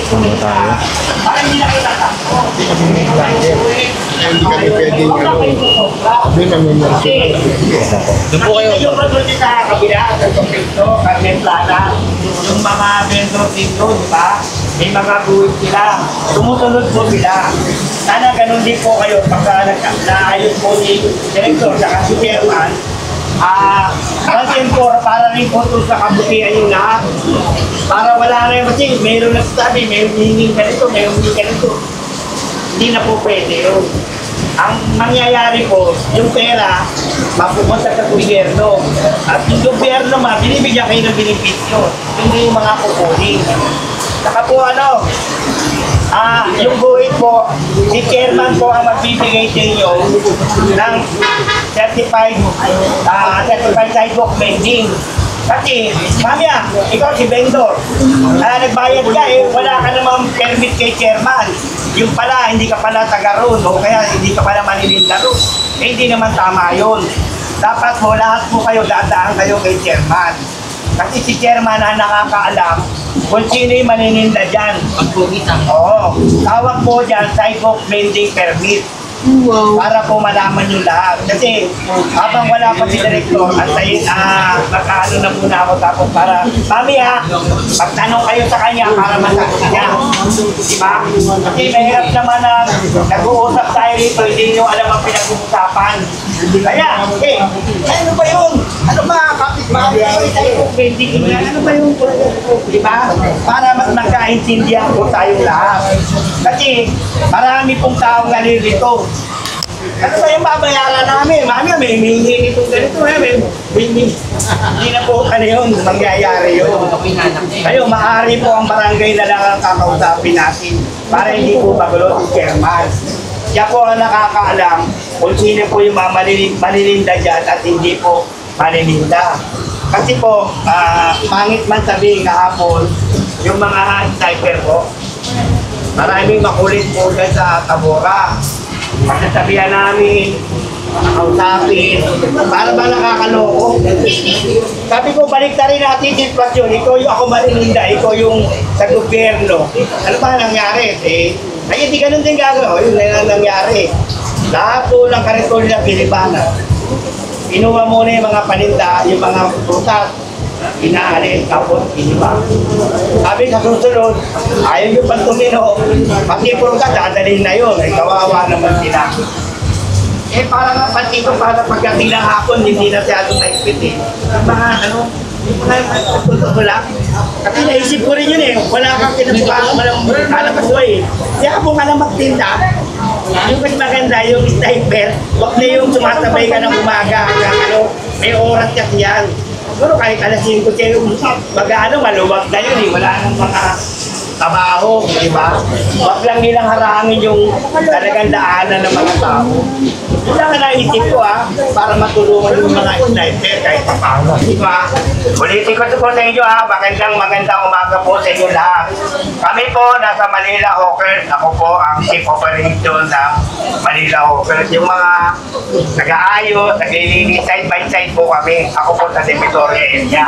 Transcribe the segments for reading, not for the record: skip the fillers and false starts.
Ano tayo? Hindi kami pwedeng doon ang memory. Doon po kayo. Yung pagod sa kabila, sa Tokyo, Carmen Plata, yung mga vendor dito, di ba? May mga buwit sila. Tumusunod po sila. Sana ganun din po kayo pagka naayos po ni Director sa si Chairman. Pansin po, para rin po ito sa kabutihan yung lahat. Para wala na yung kasi mayroon nagsasabi, may hinging ganito, may hinging ganito. Hindi na po pwede yun. Ang mangyayari po, yung pera, mapupunta sa gobyerno. At yung gobyerno, binibigyan kayo ng benepisyo. Hindi yung mga kukunin. Saka po yung buhit po, si chairman po ang magbibigay sa inyo ng certified sidewalk mending. Kasi, mamaya, ikaw si vendor, nagbayad ka wala ka namang permit kay chairman. Yung pala, hindi ka pala taga roon, o kaya hindi ka pala manilinda roon. Hindi naman tama yun. Dapat po, lahat po kayo, dadaan kayo kay chairman. Kasi si chairman na nakakaalam kung sino yung manininda dyan. Pagpugitan. Oo. Tawag po dyan, sidewalk mending permit. Wow. Para po malaman nyo lahat. Kasi habang wala pa si Director, antayin, magkaano na muna ako tapos para, mami pagtanong kayo sa kanya para masagot niya. Diba? Kasi mahirap naman na nag-uusap tayo rito, hindi nyo alam ang pinag-uusapan. Kaya, ano ba yun? Ano ba? Ano ba yun? Diba? Para mas magkaintindihan po tayong lahat. Kasi marami pong taong nalilito. Ano ba yung babayaran namin? Mami, may hihingi itong ganito. Hindi na po yun, mangyayari yun. Kayo, maaari po ang barangay na lang ang kakausapin natin para hindi po magulo si chairman. Siya po ang nakakaalam kung sino po yung manilinda dyan at hindi po manilinda. Kasi po, pangit man sabihin kahapon, yung mga sniper po, maraming makulit po dyan sa Tabora. Pagsasabihan namin, nakausapin, para ba nakakaloko? Sabi ko, balik na rin natin yung sitwasyon. Ikaw yung ako manilinda, ikaw yung sa gobyerno. Ano ba nangyari? Ay, hindi ganun din gagawin. Yun na nangyari. Lahat po ng karitol ng Pilipinas. Inuha muna yung mga paninda, yung mga prutas, inaalis, tapos iniba. Sabi sa susunod, ayaw yung pantumino, pati prutas, dadalhin na yun. Ay, kawawa naman sila. Para nga pati ko, para pagdating ng hapon, hindi na siya maipit mga wala. Kasi naisip ko rin yun wala kang kinasukaan, walang kalabas mo Kaya po ka na magtinda, yung mas maganda, yung sniper, wag na yung sumasabay ka ng umaga hanggang may oras kasi yan. Pero kahit alas 5 kayo, maluwag na yun wala nang mga trabaho, di ba? Wag lang nilang harangin yung talagang daanan ng mga tao. Yun lang ang naisip ko para matulungan yung mga sniper kahit paano. Di ba? Ulitin ko po sa inyo magandang umaga po sa inyo lahat. Kami po nasa Manila Hawkers. Ako po ang Chief Operation ng Manila Hawkers. Yung mga nag-aayos, naglilinis, side by side po kami. Ako po sa Divisoria area.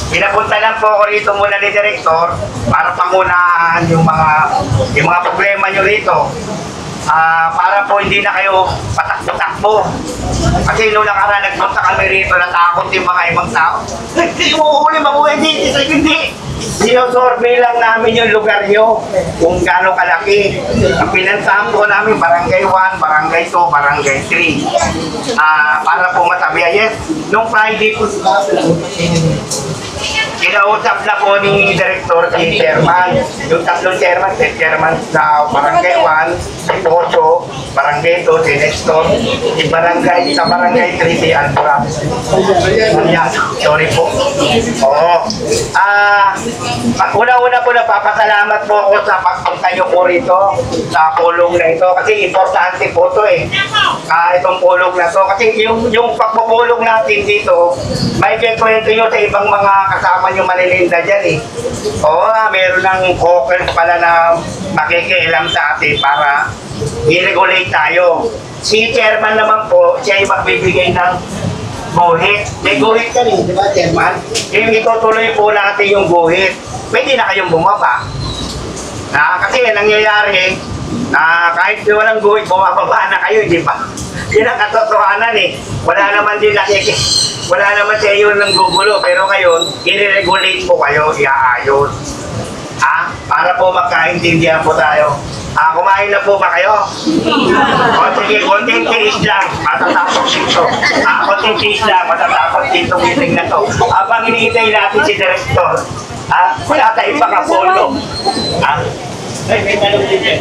Pinapunta lang po ako rito muna ni Director para pangunahan yung mga problema nyo rito. Para po hindi na kayo patak-patakbo. Kasi noong nakaraan nagpunta kami rito, natakot yung mga ibang tao. Hindi mo uli, mabuhay hindi. Sinosurvey lang namin yung lugar nyo, kung gaano kalaki. Ang pinansahan po namin, Barangay 1, Barangay 2, Barangay 3. Para po matabihan. Yes, nung Friday po, kinausap na po ni Director si Chairman. Yung tatlong chairman, si Chairman sa Barangay 1, si Poso, Barangay 2, si Nestor, sa Barangay 3, si Alpura. Sorry po. Oo. Una-una po napapasalamat po ako sa pagpunta nyo po rito sa pulong na ito. Kasi importante po ito itong pulong na ito. Kasi yung pagpupulong natin dito, may kwento nyo sa ibang mga kasama nyo manilinda dyan Oo meron ng hawkers pala na makikialam sa atin para i-regulate tayo. Si chairman naman po, siya yung magbibigay ng guhit. May guhit ka rin, di ba, chairman? Yung itutuloy po natin yung guhit. Pwede na kayong bumaba. Kasi nangyayari, kahit walang guhit, bumababa na kayo, di ba? Yun ang katotohanan eh. Wala naman sa iyo ng gugulo, pero ngayon, i-regulate po kayo, iaayos. Para po magkaintindihan po tayo. Kumain na po ba kayo? O sige, konting tiis lang, matatapos dito. Konting tiis lang, matatapos dito meeting na to. Habang iniintay natin si Director, wala tayong pakapolo. Ay, may tanong din yan.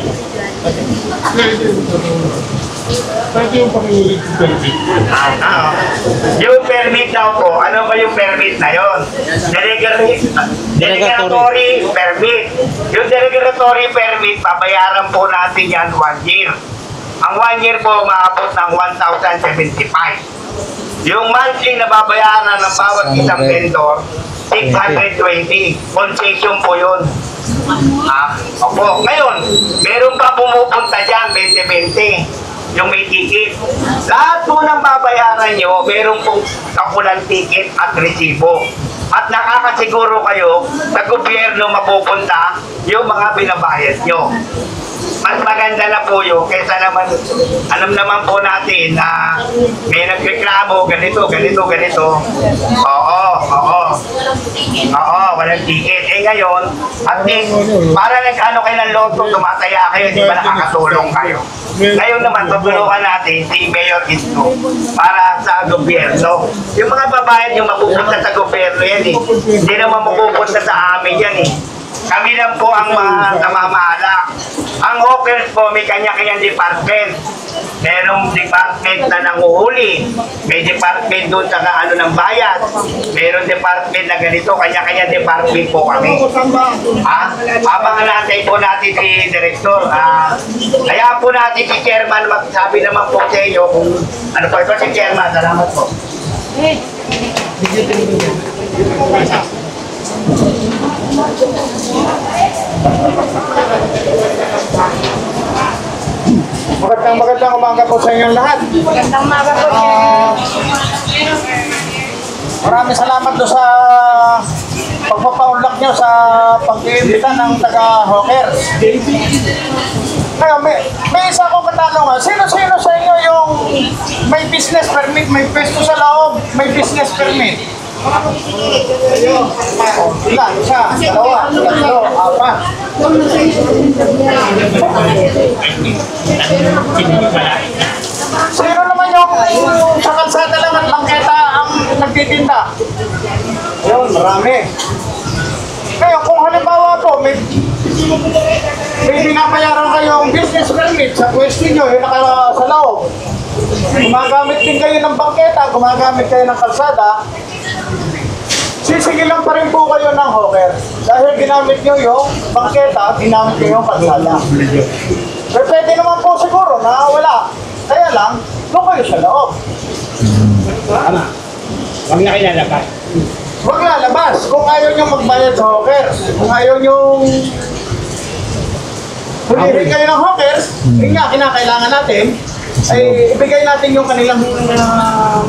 Pwede yung pamili ng permit. Yung permit daw po, ano ba yung permit na yun? Delegatory permit. Yung delegatory permit, pabayaran po natin yan 1 year. Ang 1 year po, maabot ng 1,075. Yung monthly na babayaran ng bawat isang vendor, 620. Concession po yun. Opo. Ngayon, meron pa pumupunta dyan, 20-20. Yung may ticket. Lahat po ng babayaran nyo, meron pong kapulang ticket at resibo. At nakakasiguro kayo sa gobyerno mapupunta yung mga binabayad nyo. Mas maganda na po yun kaysa naman, alam naman po natin na may nagreklamo, ganito. Oo, walang ticket. Ngayon, at least, para nag-ano kayo ng loto, tumataya kayo, di ba nakakatulong kayo? Ngayon naman, tutulungan natin si Mayor Isko para sa gobyerno. Yung mga babayan yung mapupunta sa gobyerno yan eh. Hindi naman mapupunta sa amin yan eh. Kami lang po ang mga namamahala. Ang hawkers po, may kanya-kanyang department. Merong department na nanguhuli. May department doon sa ano ng bayad. Merong department na ganito. Kanya-kanyang department po kami. Abangan natin po natin si Director. Kaya po natin si Chairman magsabi naman po sa inyo kung ano po ito si Chairman. Salamat po. Magandang umaga po sa inyong lahat. Magandang umaga po. Maraming salamat do sa pagpapaunlak nyo sa pag-iimbita ng taga-hawkers. Ngayon, may isa akong katanungan. Sino-sino sa inyo yung may business permit, may pwesto sa loob, may business permit? Ilan? Isa, dalawa, tatlo, apat. Sino naman yung sa kalsada lang at langketa ang nagtitinda? Ayun, marami. Ngayon, kung halimbawa po, may binabayaran kayong business permit sa pwesto nyo, yung naka sa loob. Gumagamit din kayo ng bangketa, gumagamit kayo ng kalsada, sisigilan pa rin po kayo ng hawker. Dahil ginamit nyo yung bangketa, ginamit nyo yung kalsada. Pero pwede naman po siguro na wala. Kaya lang, doon kayo sa loob. Huwag na kayo lalabas. Huwag lalabas. Kung ayaw nyo magbayad sa hawker, kung ayaw nyo hulihin kayo ng hawker, yun nga, kinakailangan natin, ay ibigay natin yung kanilang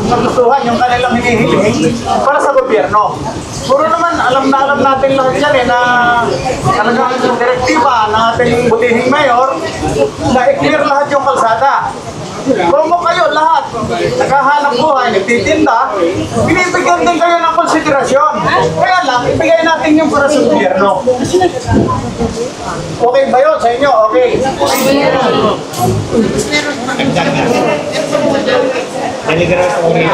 nagustuhan, yung kanilang hinihiling para sa gobyerno. Puro naman, alam natin lahat yan na talagang direktiba ng ating butihing mayor na i-clear lahat yung kalsada. Kung mo kayo lahat, naghahanap buhay, nagtitinda, binibigyan din kayo ng konsiderasyon. Kaya lang, ibigay natin yung para sa gobyerno. Okay ba yun sa inyo? Okay. Delegatory.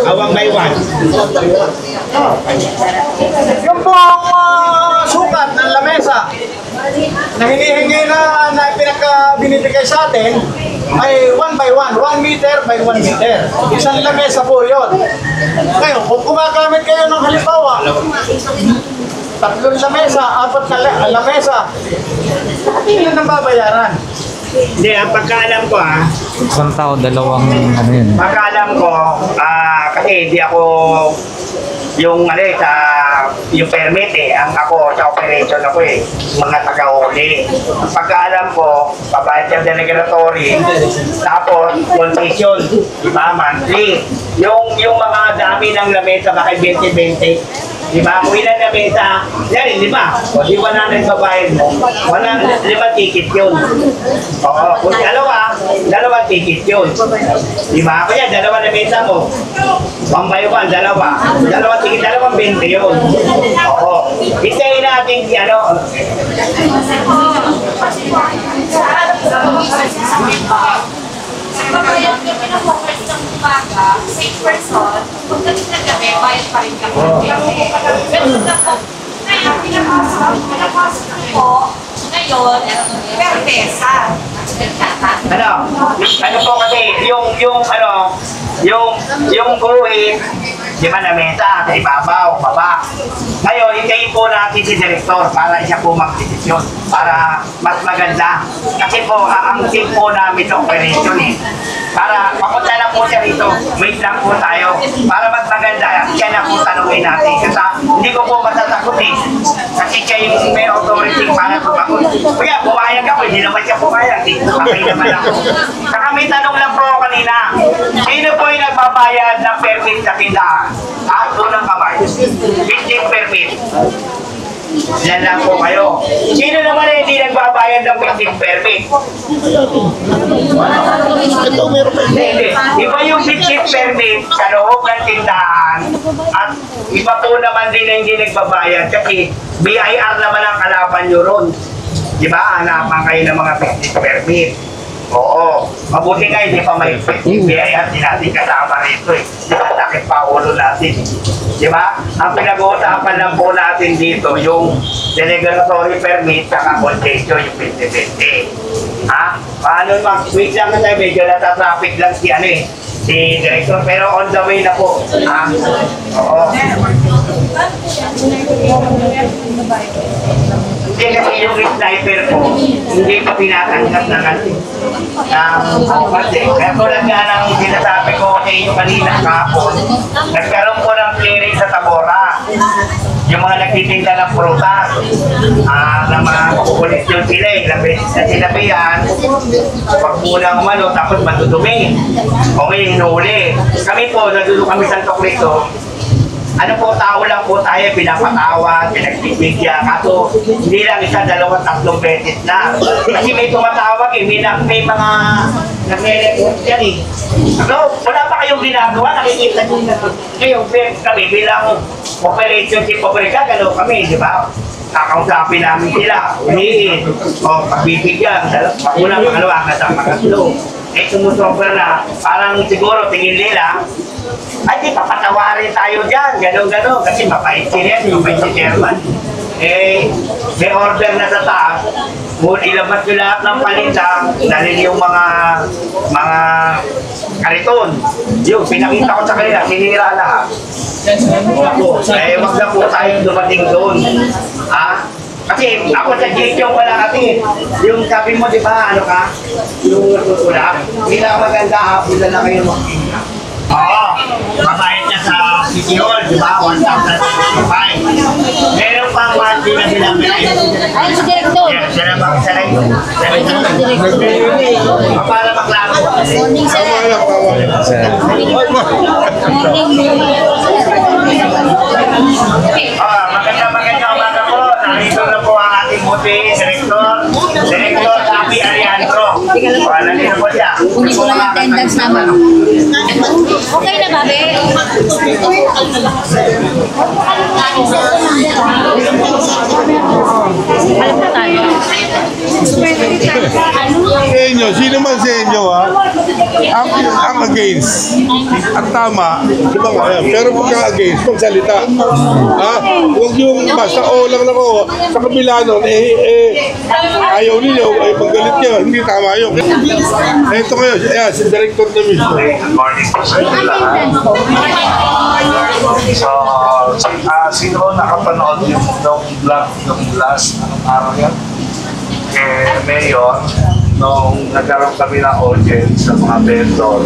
Awang by one. Yung po ang sukat ng lamesa na hinihingi na pinaka-binibigay sa atin ay 1 by 1, 1 meter by 1 meter. Isang lamesa po yun. Ngayon, kung gumagamit kayo ng halimbawa, 3 lamesa, 4 na lamesa, ilan ang babayaran? Hindi, ang pagkaalam ko Isang tao, dalawang ano yun. pagkaalam ko, kasi hindi ako yung yung permit ang ako sa operation ako mga taga-uli. Pagkaalam ko, babayad yung delegatory, tapos concession, diba, monthly. Yung mga dami ng lamesa, baka 20-20, Di ba? Kung ilan na mesa, yan, di ba? O di 100 babayad mo, 5 ticket yun. Oo, kung dalawa ticket yun. Di ba? Kaya dalawa na mesa mo, 1 by 1, dalawa ticket, 20 yun. Oo. Hintayin natin si ano. Babayad kami ng focus ng umaga, 6 person, pagdating na gabi, bayad pa rin kami. Ganun na po. Ngayon, pinapasok na po, ngayon, per pesa. Ano po kasi, yung guhit, di ba na mesa, sa ibabaw, baba. Ngayon, hintayin po natin si Director para siya po mag-desisyon, para mas maganda. Kasi po, ang team po namin sa operation para papunta lang po siya rito, wait lang po tayo, para mas maganda, siya na po tanungin natin. Kasi hindi ko po masasagot kasi siya yung may authority para sumagot. Kaya pumayag ako, hindi naman siya pumayag, okay naman ako. Saka may tanong lang po kanina, sino po yung nagbabayad ng permit sa tindahan? Taas po ng kamay. Fishing permit. Yan lang po kayo. Sino naman na hindi nagbabayad ng fishing permit? Hindi. Iba yung fishing permit sa loob ng tindahan at iba po naman din na hindi nagbabayad kasi BIR naman ang kalaban nyo ron. Diba? Hanapan kayo ng mga fishing permit. Oo. Mabuti nga hindi pa may BIR din natin kasama rito eh. Diba? Sakit pa ulo natin. Diba? Ang pinag-uusapan lang po natin dito yung delegatory permit sa concession yung 2020. Ha? Paano mag-wait lang na tayo, medyo nata-traffic lang si Director, pero on the way na po. Ha? Oo. Hindi kasi yung sniper ko, hindi pa pinatanggap na kasi. Kaya tulad nga ng sinasabi ko sa inyo kanina kahapon, nagkaroon po ng clearing sa Tabora. Yung mga nagtitinda ng prutas, na mga kukulit yung sila, ilang beses na sinabihan, pag munang umano, tapos matutumi. O ngayon, hinuli. Kami po, nadulo kami sa Tokrito, ano po, tao lang po tayo, pinapatawad, pinagbibigyan. Kaso, hindi lang 1, 2, 3 beses na. Kasi may tumatawag may mga nagre-report yan Ano, wala pa kayong ginagawa, nakikita nyo na. Ngayon, kami bilang operation chief operator, gano'n kami, di ba? Kakausapin namin sila, ulihin, o pagbibigyan, una, pangalawa, hanggang pangatlo. Sumusobra na, parang siguro tingin nila, ay di papatawarin tayo dyan, gano'n, kasi mapait si chairman. May order na sa taas, ilabas nyo lahat ng palita, dahil yung mga kariton. Yung pinakita ko sa kanila, sinira lahat. Wag na po tayo dumating doon. Kasi ako sa GHO wala natin. Yung sabi mo, di ba, ano ka? Yung natutulak. Hindi na maganda, hapon na lang kayo magkita. Oo, mabayad niya sa City Hall, di ba? 1,065. Meron pang monthly na sinabi. Ay, si Director. Yes, siya naman isa na yun. Para maklaro. Morning, sir. Maganda umaga po. Narito na po ang ating buti, Director Sabi Ariandro. Nandito po siya. Kunin ko lang yung attendance naman. Okay na ba, be? Alam na tayo. Sa inyo, sino man sa inyo ang against. Ang tama, di ba nga yan? Pero pagka against, magsalita. Huwag yung basta lang ako. Sa kabila nun, ayaw ninyo, magalit nyo. Hindi tama yun. Ito kayo, si Director na mismo. Good morning po sa inyo lahat. So, sino nakapanood yung nung vlog yung last araw yan? Mayor, nung nagkaroon kami ng audience sa mga vendor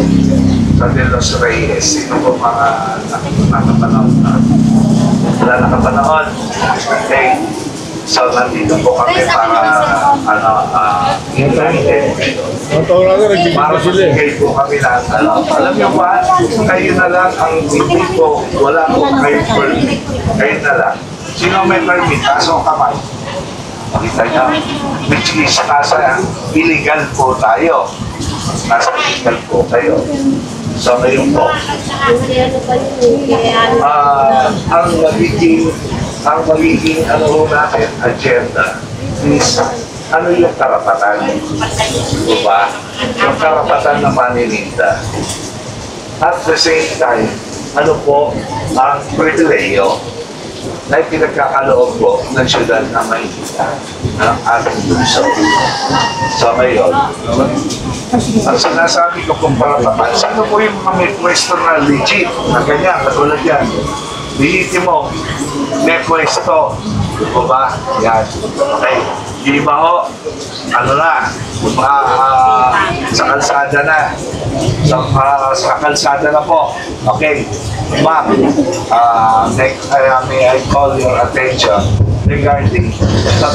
sa De Los Reyes, sino po mga nakapanood na? Wala nakapanood? Okay. So, nandito po kami para, united. Matawa na rin, Para sila eh. magbigay po kami ng, alam niyo ba, kayo na lang ang hindi po, wala po kayo permit. Kayo na lang. Sino may permit? Kaso kamay. Makita niyo? Which is, nasa illegal po tayo. Nasa illegal po kayo. So, ngayon po, ang magiging ano natin, agenda is ano yung karapatan, diba? Yung karapatan ng manininda. At the same time, ano po ang pribileyo na pinagkakaloob po ng syudad na Maynila ng ating lungsod. So ngayon, ang sinasabi ko kung karapatan, sino po yung mga may pwesto na legit, na ganyan, katulad yan, legitimo, may pwesto, di ba? Yan. Okay. Di ba ho? Ano na? Sa kalsada na. Sa kalsada na po. Okay. Ma'am, may I call your attention regarding the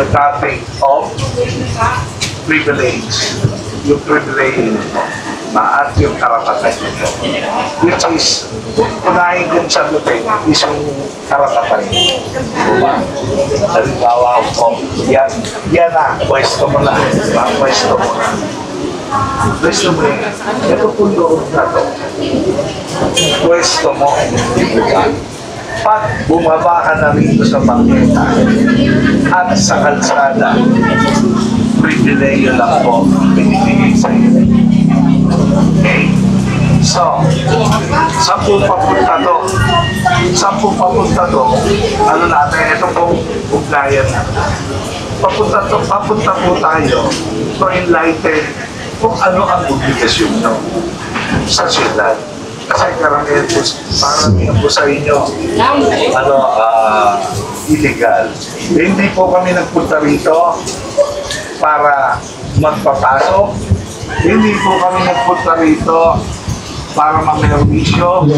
topic of privilege. Yung privilege at yung karapatan nyo. Which is, unahin kong sagutin is yung karapatan nyo. Diba? Halimbawa po, yan na, pwesto mo na. Pwesto mo na. Pwesto mo yan. Ito po loob na to. Pwesto mo, diba? Pag bumaba ka na rito sa bangketa at sa kalsada, privileyo lang po binibigay sa iyo. Okay? So, saan po papunta to? Saan po papunta to? Ano natin, ito pong ugnayan na. Papunta po tayo to enlighten kung ano ang obligasyon nyo sa syudad. Kasi karamihan po, parang po sa inyo, illegal. Hindi po kami nagpunta rito para magpapasok. Hindi po kami nagpunta rito para maminervisyo.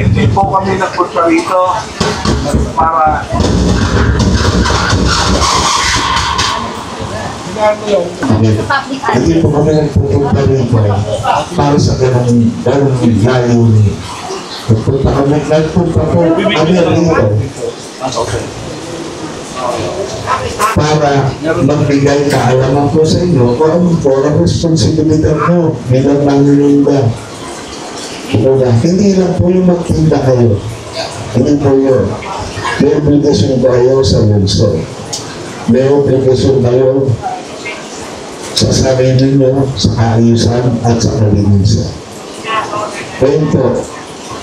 Hindi po kami nagpunta rito para hindi po kami nagpupunta rito para sa ganang layunin. Nagpunta po kami rito para magbigay kaalaman po sa inyo kung ano po ang responsibilidad mo bilang manginunda. Hindi lang po yung magtinda kayo. Hindi po yun. May obligasyon kayo sa lungsod. May obligasyon kayo sa sarili nyo, sa kaayusan at sa kalinisan. Ngayon po,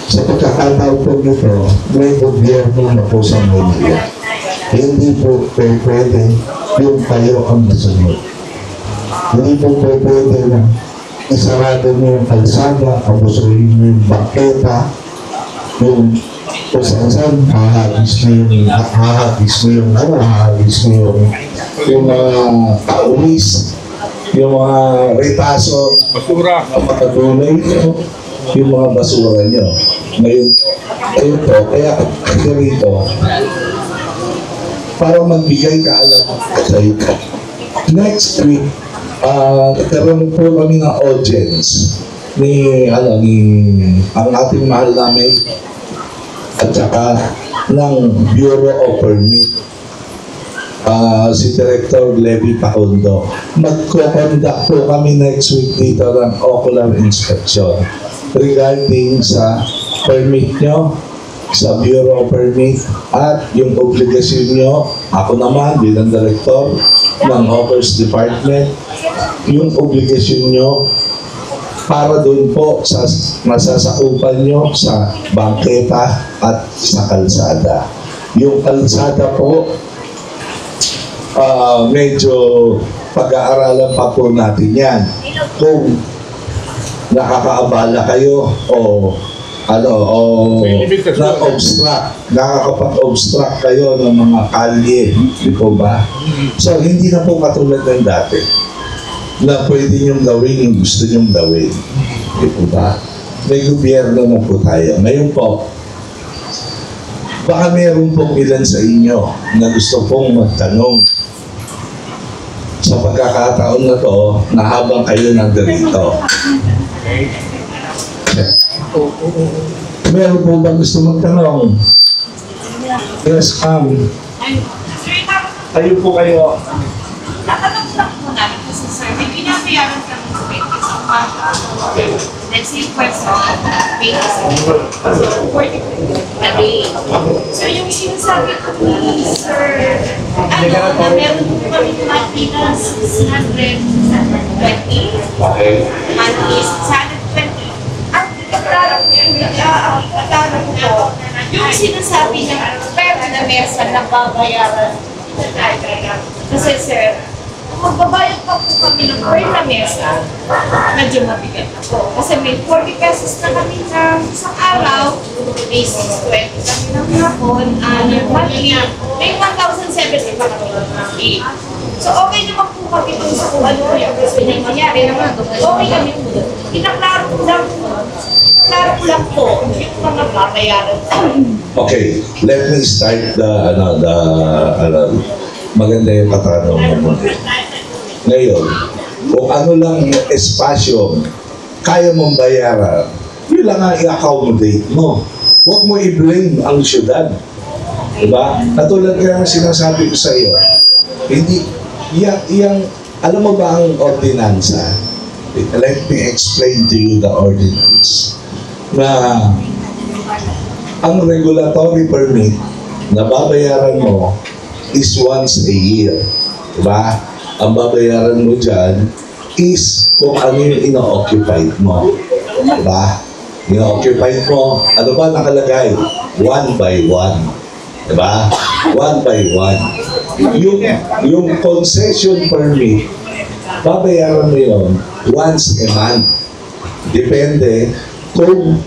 sa pagkakataon po nito, may gobyerno na po sa Manila. Hindi po pwede yung kayo ang masunod. Hindi po pwede na isarado nyo yung kalsada, abusuhin nyo yung bangketa, yung kung saan hahagis nyo yung mga kaulis, yung mga retaso, Basura. pagkatulay nyo, yung mga basura nyo. Ngayon, ito, kaya dito, para magbigay kaalaman sa ito. Next week, nagkaroon po kami ng audience ni ang ating mahal namin at saka ng Bureau of Permit, si Director Levy Pacundo. Mag-conduct po kami next week dito ng ocular inspection regarding sa permit nyo, sa Bureau of Permit, at yung obligasyon nyo, ako naman bilang Director ng Hawkers Department, yung obligasyon nyo para doon po sa masasakupan nyo sa bangketa at sa kalsada. Yung kalsada po, medyo pag-aaralan pa po natin yan. Kung nakakaabala kayo o nakakapag-obstruct kayo ng mga kalye, di po ba? So, hindi na po katulad ng dati na pwede niyong gawin yung gusto niyong gawin. Di po ba? May gobyerno na po tayo. Ngayon po, Baka meron pong ilan sa inyo na gusto pong magtanong. Sa pagkakataon na to, na habang kayo nandito. Meron po ba gusto magtanong? Yes, ma'am. Tayo po kayo. Tatanong lang po namin kasi sir, may binabayaran kami sa 20 sa umaga. Let's say person, 20 sa 40 a day. So yung sinasabi ko ni sir, na meron po kami monthly na 620. Okay. Monthly 620. At katarang ko, yung sinasabi niya, pera na mesa na babayaran. Kasi sir, kung magbabayad pa po kami ng per na mesa, medyo mabigat na po. Kasi may 40 pesos na kami ng isang araw, may 620 kami ng hapon, yung monthly, may 1,070 pa kami ng monthly. So okay naman po kami kung sa kung ano yung gusto niya mangyari naman. Okay kami po doon. Inaklaro ko lang po yung mga babayaran. Okay, let me start maganda yung katanungan mo. Ngayon, kung ano lang yung espasyo kaya mong bayaran, yun lang ang i-accommodate mo. Huwag mo i-blame ang syudad. Diba? Katulad kaya ang sinasabi ko sa iyo, hindi, alam mo ba ang ordinansa? Let me explain to you the ordinance. Na ang regulatory permit na babayaran mo is once a year. Diba? Ang babayaran mo dyan is kung ano yung ino-occupied mo. Diba? Ino-occupied mo, ano ba nakalagay? 1 by 1. Diba? 1 by 1. Yung concession permit, babayaran mo yun once a month. Depende kung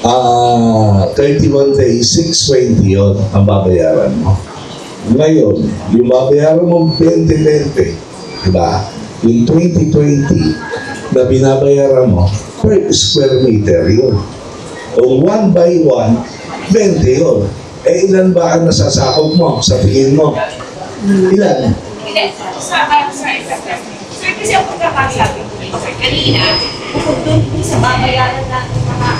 31 days, 620 yun ang babayaran mo. Ngayon, yung babayaran mo 2020, diba? Yung 2020 na binabayaran mo per square meter yun. Yung 1 by 1, 20 yun. Eh, ilan ba ang nasasakop mo sa tingin mo? Ilan? Hindi, sir, kasi ang pagkakasabi ko rin, sir, kanina, bukod doon sa babayaran natin mga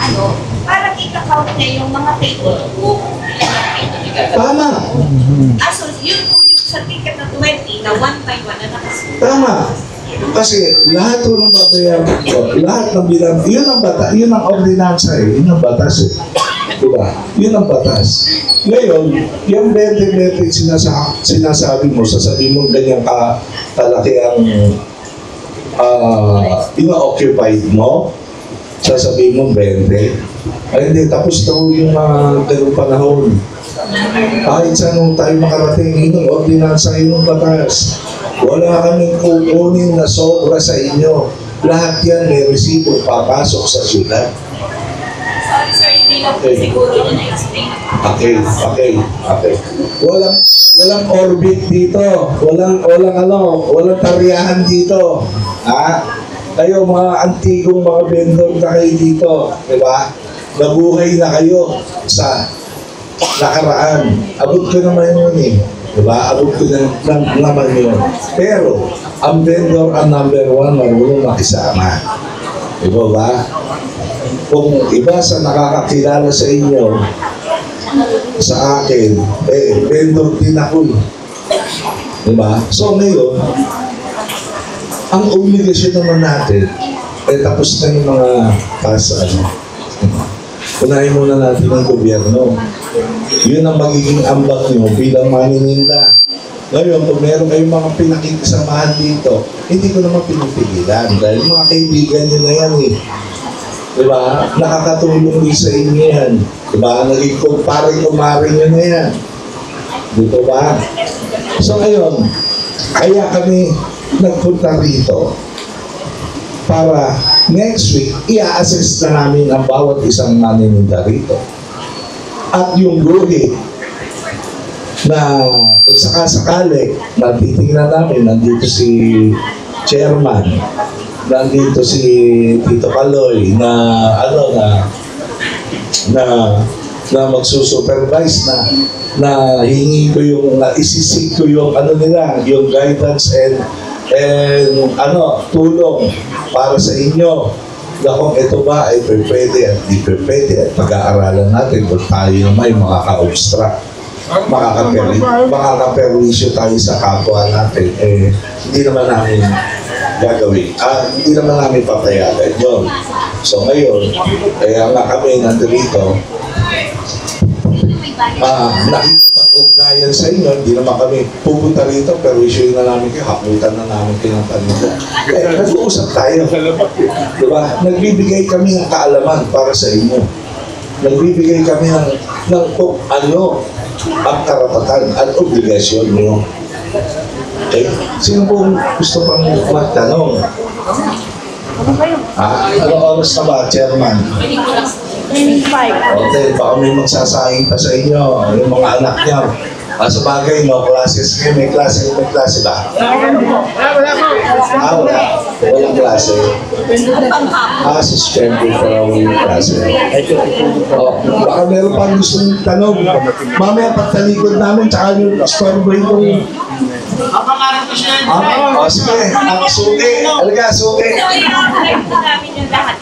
para kita-count niya yung mga table kung ilan ang table niya. Tama. So yun po yung sa ticket na 20 na 1 by 1 na nakasunod. Tama. Kasi lahat po ng babayaran ko, lahat ng bilang, yun ang batas, yun ang ordinansa yun ang batas Diba? Yun ang batas. Ngayon, yung 20 metric sinasabi mo, sasabihin mo ganyan kalaki ang ina-occupied mo, sasabihin mo 20. Ay hindi, tapos daw yung ganung panahon. Kahit saan tayo makarating, yun ang ordinansa, yun ang batas. Wala kaming kukunin na sobra sa inyo. Lahat yan may resibo papasok sa syudad. Sorry sir, hindi lang po siguro yun na-explain. Okay. Walang orbit dito. Walang tariyahan dito. Kayo mga antigong mga vendor na kayo dito, di ba? Nabuhay na kayo sa nakaraan. Abot ko naman yun eh. Diba? Abot ko naman yun. Pero, ang vendor ang number 1 marunong makisama. Diba ba? Kung iba sa nakakakilala sa inyo, sa akin, vendor din ako. Diba? So ngayon, ang obligasyon naman natin, tapos na yung mga unahin muna natin ang gobyerno. Yun ang magiging ambag nyo bilang manininda. Ngayon, kung meron kayong mga pinakikisamahan dito, hindi ko naman pinipigilan dahil mga kaibigan nyo na yan eh. Diba? Nakakatulong din sa inyo yan. Diba? Naging kumari nyo na yan. Dito ba? So ngayon, kaya kami nagpunta rito para next week, i-assess na namin ang bawat isang manininda rito. At yung guhit na sakasakali, natitingnan namin, nandito si chairman, nandito si Tito Kaloy, na na magsusupervise na hingi ko yung, na isisig ko yung ano nila, yung guidance and tulong para sa inyo na kung ito ba ay pwede at di pwede at pag-aaralan natin kung tayo naman yung makaka-obstruct, makaka-perwisyo tayo sa kapwa natin, hindi naman namin gagawin. Hindi naman namin papayagan yun. So ngayon, kaya nga kami nandito, nakipag-ugnayan sa inyo, hindi naman kami pupunta rito, pero issue na namin kayo, haputan na namin kayo ng paninda. Kaya nag-uusap tayo. Diba? Nagbibigay kami ng kaalaman para sa inyo. Nagbibigay kami ng kung ano ang karapatan at obligasyon nyo. Okay? Sino pong gusto pang magtanong? Ano oras na ba, Chairman? Okay, baka may magsasahing pa sa inyo, yung mga anak niyo. Sa bagay, no, classes kayo. May klase ba? Walang klase. Suspended para walang klase. Baka meron pang gusto nyo tanong. Mamaya pagtalikod namin, tsaka yung story kong sige, ang sugi. Alaga, sugi. I-live po namin yung lahat.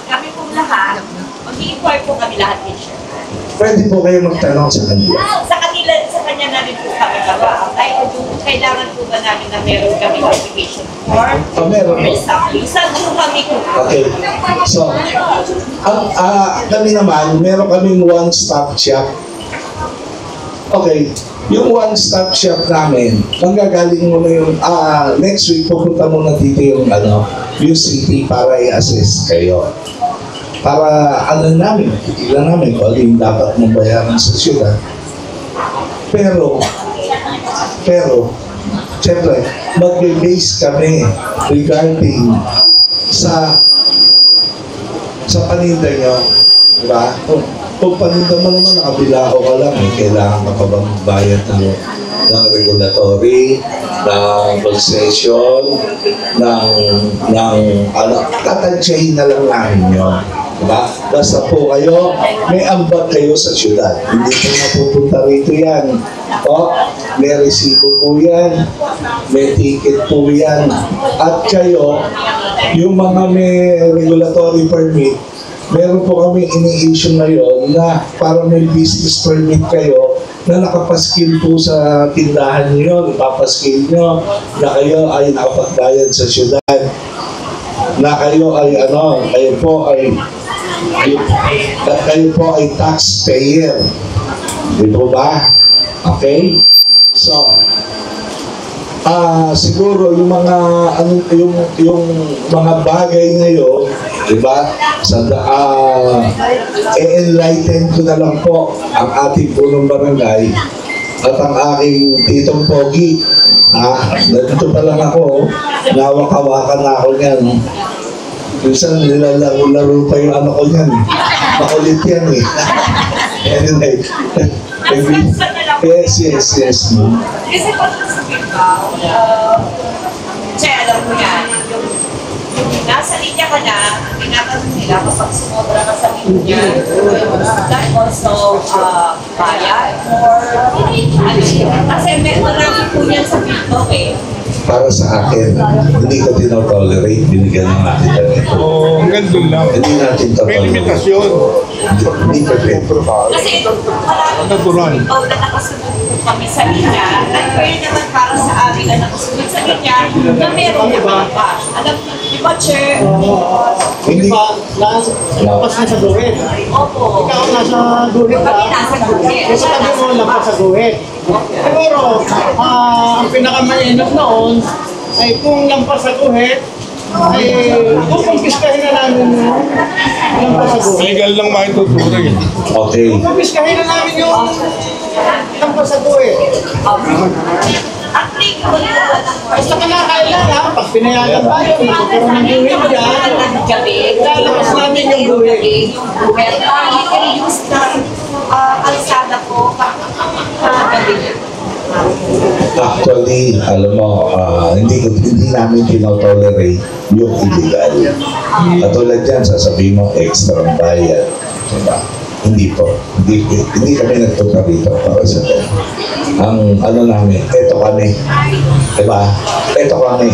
Kami pong lahat, mag-i-import po kami lahat din siya. Pwede po kayo magtanong sa kanila. Sa kanya na rin po kami gaba. Kailangan po ba namin na meron kami application form? Meron. Saan po kami po? Okay. So, kami naman, meron kaming one-stop shop. Okay. Yung one-stop shop namin, manggagaling mo na yung, next week, pupunta muna dito yung, yung city para i-assist kayo. Para, namin, titignan namin kung ano yung dapat mong bayaran sa syudad. Pero, siyempre, mag-base kami regarding sa paninda nyo. Diba? Kung paninda mo naman, nakabilao ka lang, kailangan ka pa bang bayad ng regulatory, ng concession, tatansyahin na lang namin yun. Diba? Basta po kayo, may ambag kayo sa syudad. Hindi po napupunta rito yan. May resibo po yan, may ticket po yan. At kayo, yung mga may regulatory permit, meron po kami ini-issue ngayon na para may business permit kayo na nakapaskil po sa tindahan niyo, ipapaskil nyo na kayo ay nakapagbayad sa syudad, na kayo ay kayo po ay taxpayer. Di po ba? Okay? So, siguro yung mga yung mga bagay ngayon, di ba? I-enlighten ko na lang po ang ating punong barangay at ang aking titong pogi. Nandito pa lang ako, nawak-hawakan na ako niyan. Minsan nilalaro pa yung ano ko niyan. Makulit yan eh. Anyway. Yes. Kasi pag nasakit ka, kasi alam mo yan, yung nasa linya ka na, tinatanong nila kapag sumobra ka sa linya, that also bayad or kasi marami po yan sa TikTok eh. Para sa akin, hindi ko tinotolerate, binigyan ng natin ito. Ang ganda lang. Hindi natin May tolerate. limitasyon. Hindi pwede. Kasi marami po na nakasunod po kami sa linya, at pwede naman para sa amin na nakasunod sa linya na meron na pa. Alam, di ba, Chair? Hindi. Lampas na sa guhit. Opo. Ikaw nasa guhit ka. Kami nasa guhit. Kasi tabi mo lampas sa guhit. Siguro, ang pinakamainit noon ay kung lampas sa guhit, ay kukumpiskahin na namin yung lampas sa guhit. Legal lang maituturing. Okay. Kukumpiskahin na namin yung lampas sa guhit. Applicable po ba ng Basta ka na kailangan, pag pinayagan tayo, magkakaroon ng guhit dyan. Lalabas namin yung guhit. Yung guhit. You can use the kalsada po gabi. Actually, alam mo, hindi namin tinotolerate yung illegal. Katulad yan, sasabihin mo, extra bayad. Diba? Hindi po. Hindi kami nagpunta dito para sa ito. Ang ano namin, eto kami. Diba? Eto kami.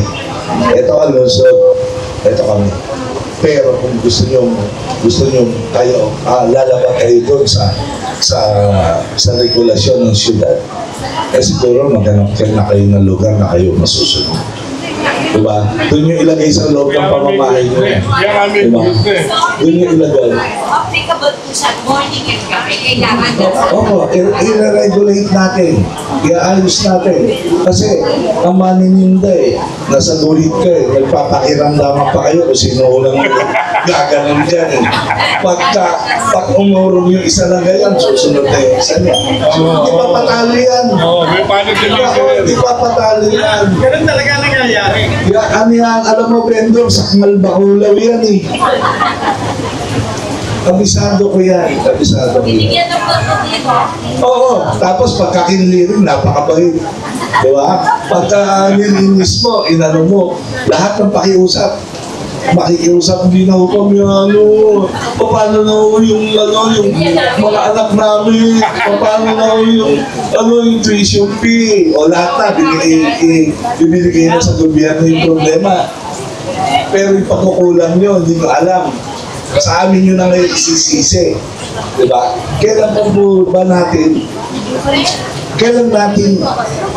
Eto ang lungsod. Eto kami. Pero kung gusto nyo kayo, lalabas kayo doon sa regulasyon ng syudad, eh siguro maghanap na kayo ng lugar na kayo masusunod. Diba? Doon yung ilagay sa loob ng pamamahay nyo. Diba? Doon yung ilagay. Applicable po sa morning and gabi. Kailangan na. Oo, i-regulate natin. I-ayos natin. Kasi, ang manininda nasa gulit ka nagpapakiramdaman pa kayo kung sino ulang gaganon dyan pag umurong yung isa na ganyan, susunod na yung isa niya. Di pa patalo yan. Di pa patalo yan. Ganun talaga nangyayari. Ano yan, alam mo, vendor, sakmal bakulaw yan eh. Kabisado ko yan. Kabisado ko yan. Binigyan ng dito. Oo. Tapos pagkakinlirin, napakabait. Di ba? Pagka nilinis mo, inano mo, lahat ng pakiusap. Makikiusap din ako kami, paano na ako yung mga anak namin, paano na ako yung tuition fee, o lahat na, bibigay na sa gobyerno yung problema. Pero yung pagkukulang nyo, hindi ko alam. Sa amin yun ang isisisi. Diba? Kailan ba natin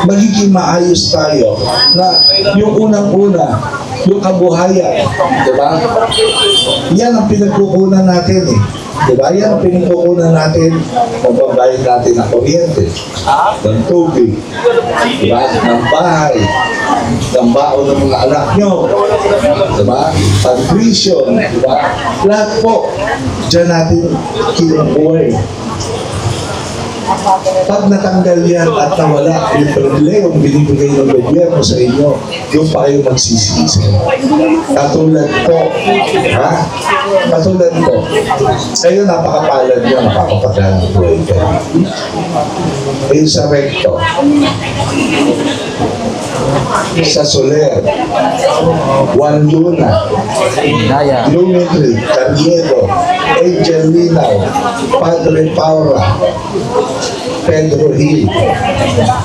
magiging maayos tayo na yung unang-una, yung kabuhayan, diba? Yan ang pinagkukunan natin eh. Diba? Yan ang pinagkukunan natin, magbabayad natin ng kuryente, ng tubig, diba? Ng bahay, ng baon ng mga anak nyo, diba? Pag-tuition, diba? Lahat po, dyan natin kinukuha. Pag natanggal yan at nawala yung problema binibigay ng gobyerno sa inyo, yung pa kayo magsisisi. Katulad ko, ha? Katulad ko, kayo napakapalad nyo, napakapaglaan ng buhay kayo. Ayun sa recto, sa Soler, Juan Luna, Lumitri, Carriedo, Angel Linaw, Padre Paura, Pedro Hill,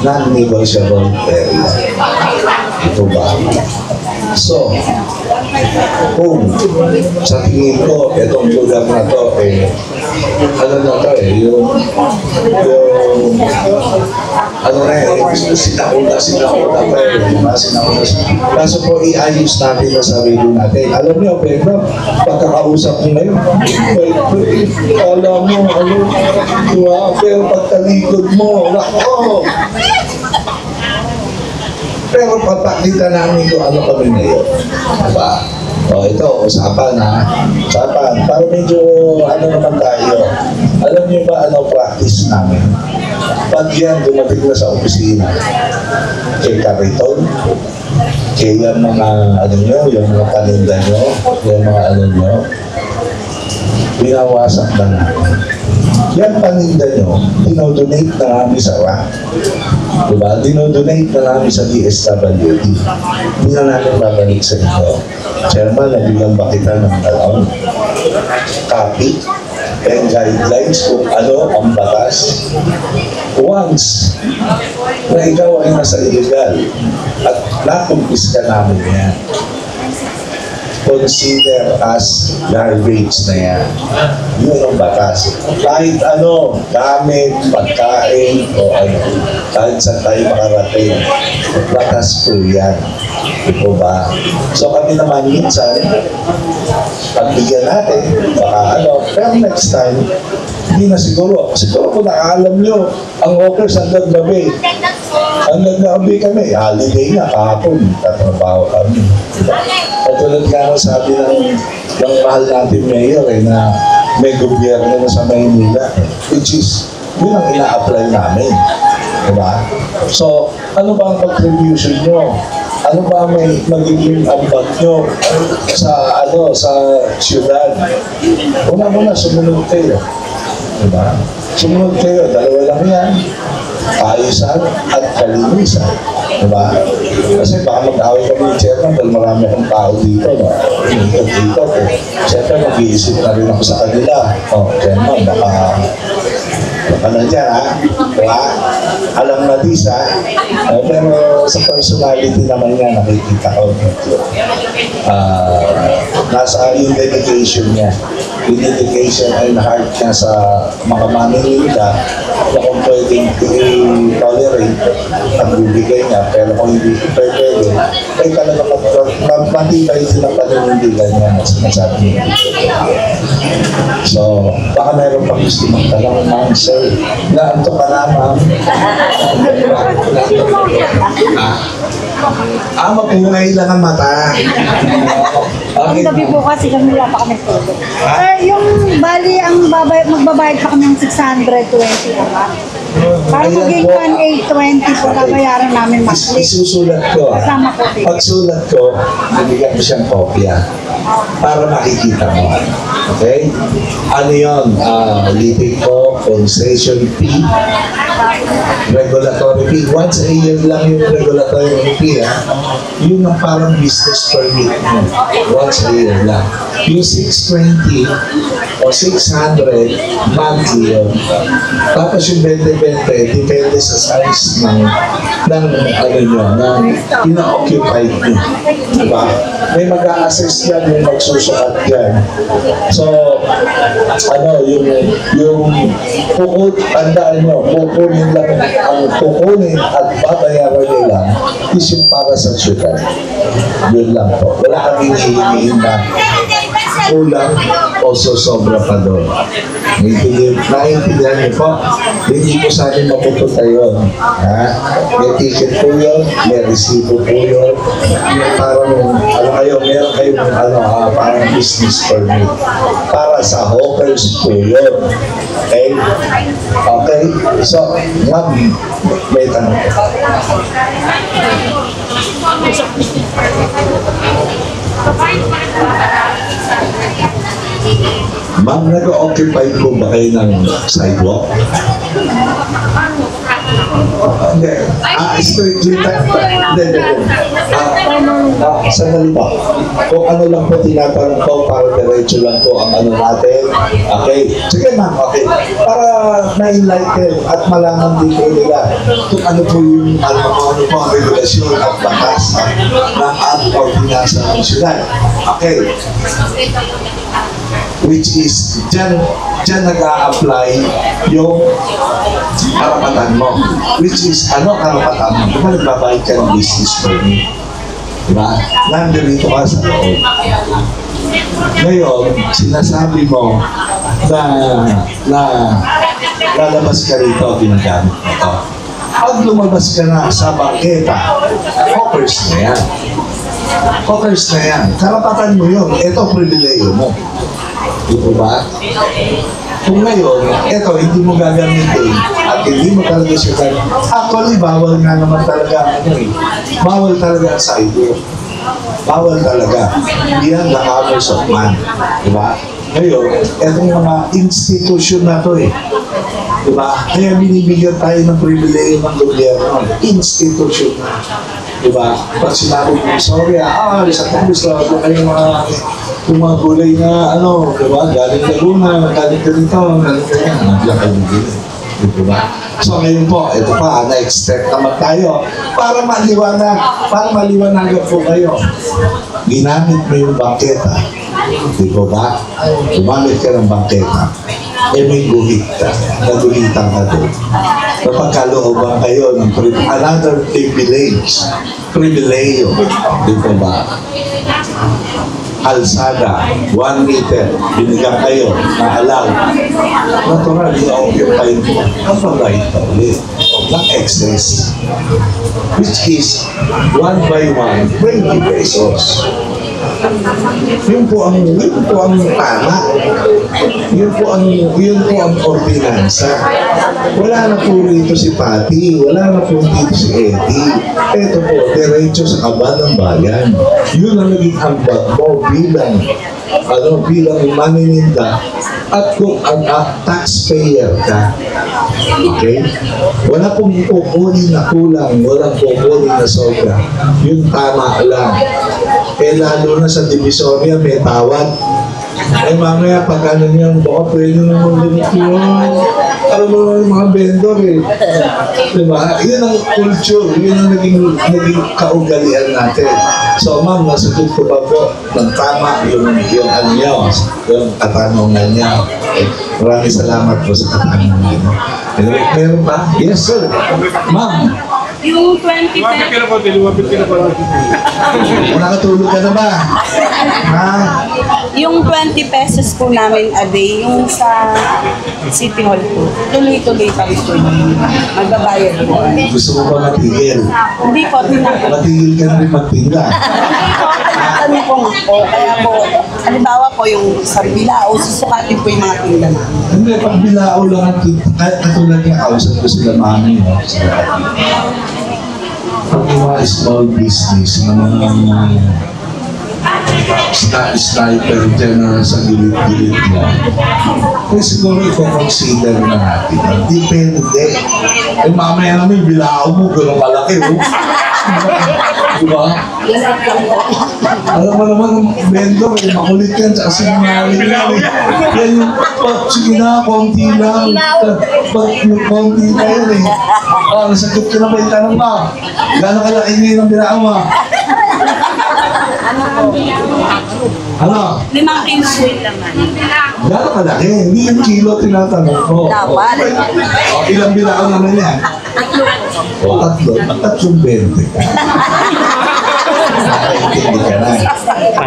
non-negotiable area. Ito ba? So, kung sa tingin ko, itong lugar na to, ano na to sinauna pa kaso po iayos natin na sarili natin. Alam niyo, Pedro, pagkakausap mo ngayon, alam mo, diba? Pero pagtalikod mo, nako! Pero papakita namin kung ano kami ngayon. Diba? O ito, usapan ha. Usapan. Para medyo ano naman tayo. Alam niyo ba ano practice namin? Pag yan dumating na sa opisina, kay Cariton, kay yung mga ano nyo, yung mga paninda nyo, yung mga ano nyo, binawasak na namin. Yan paninda nyo, dinodonate na namin sa RAC. Diba? Dinodonate na namin sa DSWD. Hindi na namin babalik sa inyo. Chairman, nabigyan ba kita ng copy and guidelines kung ano ang batas? Once na ikaw ay nasa illegal at nakumpis ka namin yan, consider as garbage na yan. Yun ang batas. Kahit ano, gamit, pagkain, o ano, kahit saan tayo makarating, batas po yan. Ito ba? So kami naman minsan, pagbigyan natin, baka ano, pero next time, hindi na siguro kung nakaalam nyo, ang workers hanggang gabi. Hanggang gabi kami, holiday na, kahapon, tatrabaho kami. Katulad nga ang sabi ng mahal natin mayor na may gobyerno na sa Maynila, which is, yun ang ina-apply namin. Diba? So, ano ba ang contribution nyo? Ano ba may magiging ambag nyo sa siyudad? Una-una, sumunod kayo. Diba? Sumunod kayo, dalawa lang yan. kaayusan at kalinisan. Diba? Kasi baka mag-away kami ng chairman dahil marami akong tao dito. No? Dito. Siyempre, mag-iisip na rin ako sa kanila. Chairman, baka na dyan, ha? Diba? Alam na dis, ha? Pero sa personality naman niya, nakikita ko. Nasa yung dedication niya. Yung dedication ay na-heart niya sa mga Manila na kung pwedeng i-tolerate ang bibigay niya, pero kung hindi pwede, ay talaga matibay din ang paninindigan niya na sinasabi niya. So, baka mayroon pa gusto magtanong, ma'am, sir, naanto ka na, ma'am? Mapungay lang ang mata. Ang gabi po kasi kami wala pa kami tulog. Yung bali, magbabayad pa kami ng 620 naman. Para maging 1,820 po babayaran namin monthly. Isusulat ko. Kasama po din. Pagsulat ko, nabigyan ko siyang kopya para makikita mo. Okay? Ano yun? Living ko, concession fee, regulatory fee. Once a year lang yung regulatory fee. Yun ang parang business permit mo. Once a year lang. Yung 620 o 600 monthly yun. Tapos yung 20-20, depende sa size ng ano nyo, ng ina-occupied nyo. Diba? May mag-a-assess yan yung magsusukat dyan. So, yung tandaan nyo, kukunin lang, ang kukunin at babayaran nyo lang is yung para sa syutan. Yun lang po. Wala kami hihingin na kulang o sobra pa doon. Naiintindihan niyo po, hindi po sa akin mapupunta yun. May ticket po yun, may resibo po yun. Parang, meron kayong parang business permit. Para sa hawkers po yun. Okay? Okay? So, ma'am, may tanong. Ma'am, nag-occupy po ba kayo ng sidewalk? Hindi. Strictly hindi. Sandali ba? Kung ano lang po tinatanong ko, para diretso lang po ang ano natin. Okay. Sige ma'am, okay. Para na-enlighten at malaman din po nila kung ano po yung ano po ang regulasyon at batas ng ating ordinansa ng syudad. Okay. Which is, dyan nag-a-apply yung karapatan mo. Which is, ano karapatan mo? Diba nagbabayad ka ng business permit? Diba? Nandito ka sa loob. Ngayon, sinasabi mo na lalabas ka rito, ginagamit mo ito. Pag lumabas ka na sa bangketa, hawkers na yan. Hawkers na yan. Karapatan mo yun. Ito, pribileyo mo. Diba ba? Kung ngayon, eto, hindi mo gagamitin at hindi mo talaga siya actually, bawal nga naman talaga bawal talaga ang sidewalk. Bawal talaga. Hindi yan the honors of man. Diba? Ngayon, etong mga institusyon na to diba? Kaya binibigyan tayo ng pribileyo ng gobyerno. Institusyon na. Diba? Pag sinabi mo, sorry, sa gusto kayo mga gulay na, diba? Galing Laguna, galing ganito, galing ganyan. Nandiyan kayo bigyan. Diba? So ngayon po, ito pa, next step naman tayo. Para maliwanagan po kayo. Ginamit mo yung bangketa. Diba ba? Gumamit ka ng bangketa. May guhit ka. Naguhitan ka doon. Napagkalooban kayo ng another privilege. Privileyo. Diba ba? Alsada, 1 meter, binigyan kayo na alaw. Natural, i-occupy mo. Kapag right pa ulit. Ng excess. Which is, 1 by 1, 20 pesos. Yun po ang tama. Yun po ang ordinansa. Wala na po rito si Patty, wala na po dito si Eddie. Ito po, diretso sa kaban ng bayan. Yun ang naging ambag mo bilang manininda at kung ang taxpayer ka. Okay? Wala pong kukunin na kulang, walang kukunin na sobra. Yung tama lang. Lalo na sa Divisoria, may tawad. Mamaya pag ano niya, baka pwede naman ganit yun. Alam mo yung mga vendor Diba? Yun ang culture, yun ang naging kaugalian natin. So ma'am, nasagot ko ba po ng tama yung ano niya, yung katanungan niya. Maraming salamat po sa katanungan niya. Meron pa? Yes sir. Ma'am. Yung 20 Nakatulog ka na ba? Ha? Yung 20 pesos po namin a day, yung sa City Hall po, tuloy-tuloy pa rin po. Magbabayad po. Gusto mo ba matigil? Hindi po, Matigil ka na rin magtinda. ano po nga po, kaya po, halimbawa po yung sa Bilao, susukatin po yung mga tinda namin. Hindi, pag bilao lang ang tinda, kahit katulad niya, kausap ko sila mami, no? Pag yung mga small business na mga sniper general sa gilid-gilid na, kaya siguro i-consider na natin. Depende. Mamaya namin, bilao mo, gano'ng kalaki, no? Diba? Alam mo naman, vendor, makulit yan, tsaka sinungaling yan. Yan yung, sige na, konti lang. Yung konti na yan eh. Nasagot ko na ba yung tanong ba? Gano'ng kalaki ngayon ang bilao mo? Ano? 5 kilo po yung laman. Gano'ng kalaki? Hindi yung kilo tinatanong ko. Dapat. Ilang bilao naman yan? Tatlo. Tatlong 20 ka. Hindi ka na.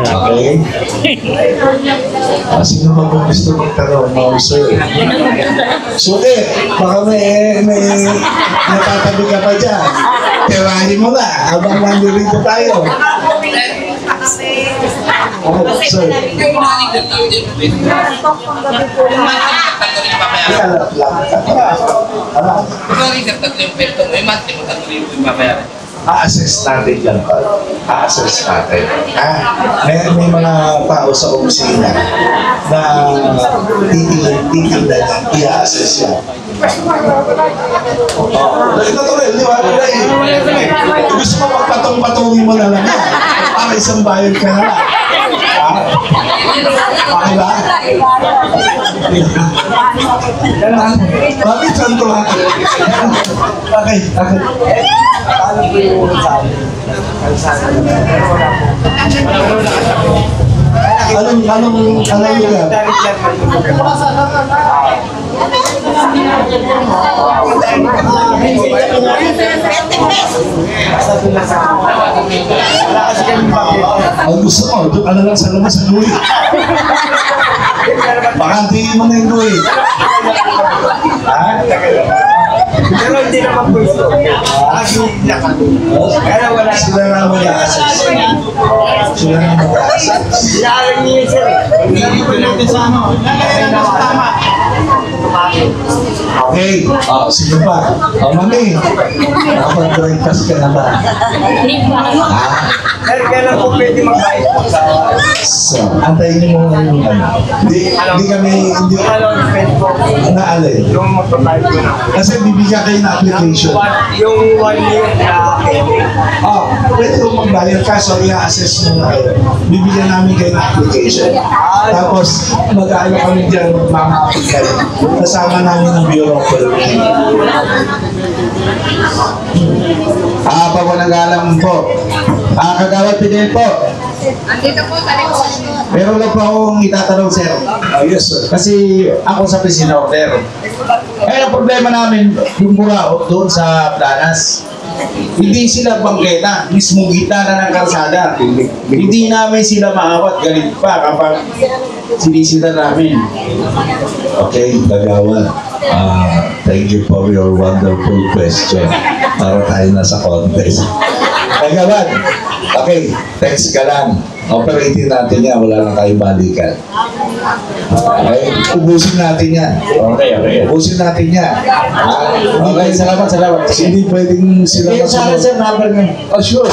Okay? Sino ba kung gusto magtanong, ma'am sir? Suki, baka may natatabi ka pa dyan. Tirahin mo na habang nandito tayo. Sir. A-assess natin yan pa. A-assess natin. May mga tao sa opisina na titignan yan, i-assess yan. Ito to rin, di ba? Gusto mo magpatong-patungin mo na lang yan. Para isang bayad ka na lang. Okay ba? Bakit santo ha? Okay. Paano po yung anong yan? Ang gusto ko, doon ka na lang sa labas ng Louie. Baka tingin mo na yung Louie. Pero hindi naman po ito. Hindi na kami. Kaya wala na. Sila na mag-a-assess. Sila na mag-a-assess. Sinaalang niyo yun, sir. Hindi ko natin sa ano. Lalagay natin sa tama. Okay. Sino pa? Mami. Nakapag-breakfast ka na ba? Sir, kailan po pwede magbayad po sa... So, antayin niyo muna yung ano. Hindi kami, hindi pwede po. naalin. Yung magbabayad ko na. Kasi bibigyan kayo ng application. Yung 1 year na Pwede kong magbayad kaso i-assess mo na kayo. Bibigyan namin kayo ng application. Tapos, mag-aano kami dyan, mag-apply. Kasama namin ng Bureau of Qualification. Pag walang po. Kagawad Pidel po. Andito po sa likod. Meron lang po akong itatanong, sir. Yes, sir. Kasi ako sa piscina order. Ang problema namin, yung burao doon sa Planas. Hindi sila bangketa, mismo gitna na ng kalsada. Hindi namin sila maawat, galit pa kapag sinisita namin. Okay, Kagawad. Thank you for your wonderful question. Para tayo nasa contest. Kagawad, okay, text ka lang. Operating natin yan, wala lang tayong balikan. Okay, ubusin natin yan. Okay. Ubusin natin yan. Okay, salamat. Hindi pwedeng sila Sige, sa akin, sir, number niyo. Oh, sure.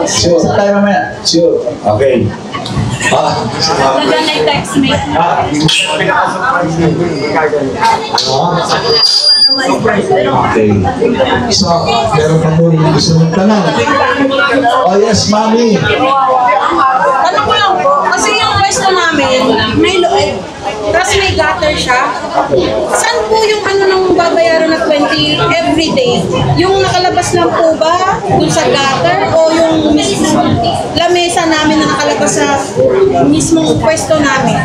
Sure. Sa tayo mamaya. Sure. Okay. Talaga nag-text me. Okay. So, meron pa po yung gusto mong tanong. Oh, yes, mami. Tanong ko lang po, kasi yung pwesto namin, may loob. Tapos may gutter siya. Saan po yung ano nang babayaran na 20 everyday? Yung nakalabas lang po ba dun sa gutter o yung lamesa namin na nakalabas sa mismong pwesto namin?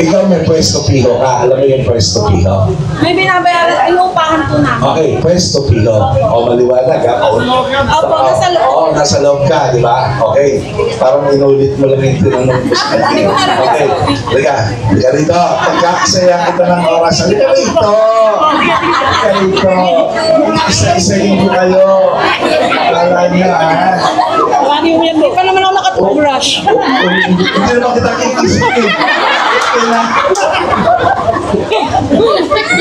Ikaw may pwesto piho ka. Alam mo yung pwesto piho? May binabayaran, inuupahan po namin. Okay, pwesto piho. O maliwanag ha? Opo, nasa loob. Oo, nasa loob ka, di ba? Okay. Parang inulit mo lang yung tinanong ko sa kanya. Okay. Liga rito. Pagkakasaya kita ng oras. Liga rito. Isa-isayin ko kayo. Kala niya, ha? Hindi pa naman ako nakatoothbrush. Hindi naman kita kikisip eh.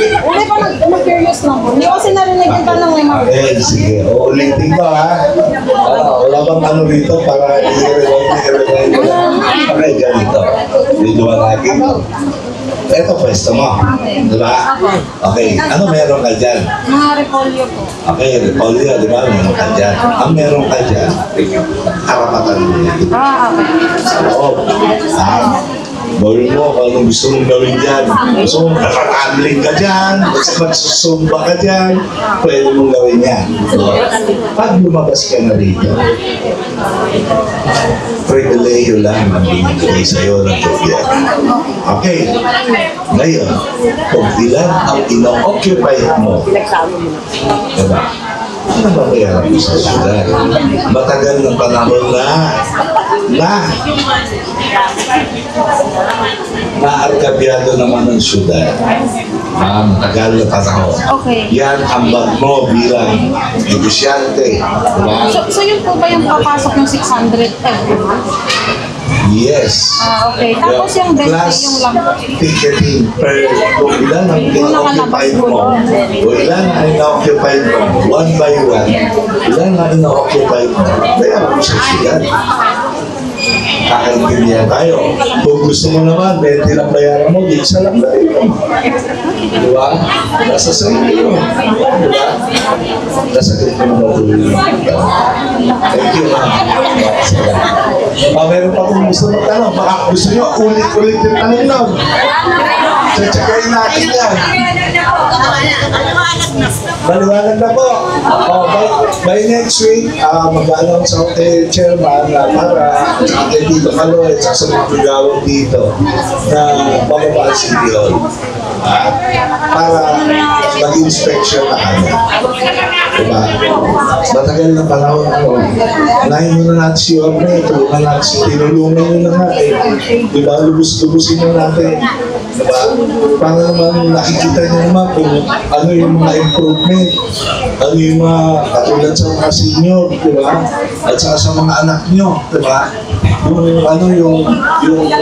Hindi pa mag-curious lang po. Hindi ko kasi narinig yung tanong eh, ma'am. Okay, sige. Uulitin ko ha. Wala bang ano rito para i-rewind ko lang. Okay, ganito. Dito ba lagi? Ito pwesto mo. Diba? Okay. Ano meron ka dyan? Mga repolyo po. Okay, repolyo, di ba? Meron ka dyan. Ang meron ka dyan, karapatan mo yan. Sa loob. Gawin mo kung anong gusto mong gawin dyan. Gusto mong nakakandling ka dyan, magsusumba ka dyan, pwede mong gawin yan. Pag lumabas ka na rito, privilegyo lang ang binigay sa'yo ng gobyerno. Okay. Ngayon, kung ilan ang ino-occupy mo, diba? Ano ba kaya ang sa syudad? Matagal ng panahon naarkabyado naman ng syudad. Matagal na panahon. Okay. Yan ang bag mo bilang negosyante. Diba? So yun po ba yung papasok yung 600 every month? Yes. Okay. Tapos yung best Plus pay yung lang. ticketing per kung ilan ang ino-occupy mo. Kung ilan ang ino-occupy mo, one by one, ilan ang ino-occupy mo, kaya mo sa syudad. Kakaintindihan tayo. Kung gusto mo naman, 20 lang bayaran mo, di isa lang na rin. Diba? Nasa sa inyo. Diba? Nasagot mo na thank you, ma'am. Meron pa kung gusto magtanong. Baka gusto nyo, ulit-ulit yung tanong lang. Tsakayin natin yan. Maliwanag na po. By next week, mag-announce ako kay Chairman na para kay Tito Kaloy at sa mga gagawin dito na bababa ang City Hall. Para mag-inspection na kami. Diba? Matagal na panahon ako. Unahin muna natin si Orme, tulungan natin si tinulungan nyo na nga eh. Diba? Lubos-lubusin na natin. Diba? Para naman nakikita nyo naman kung ano yung mga improvement, ano yung mga katulad sa mga senior, diba? At saka sa mga anak nyo, diba? Yung ano yung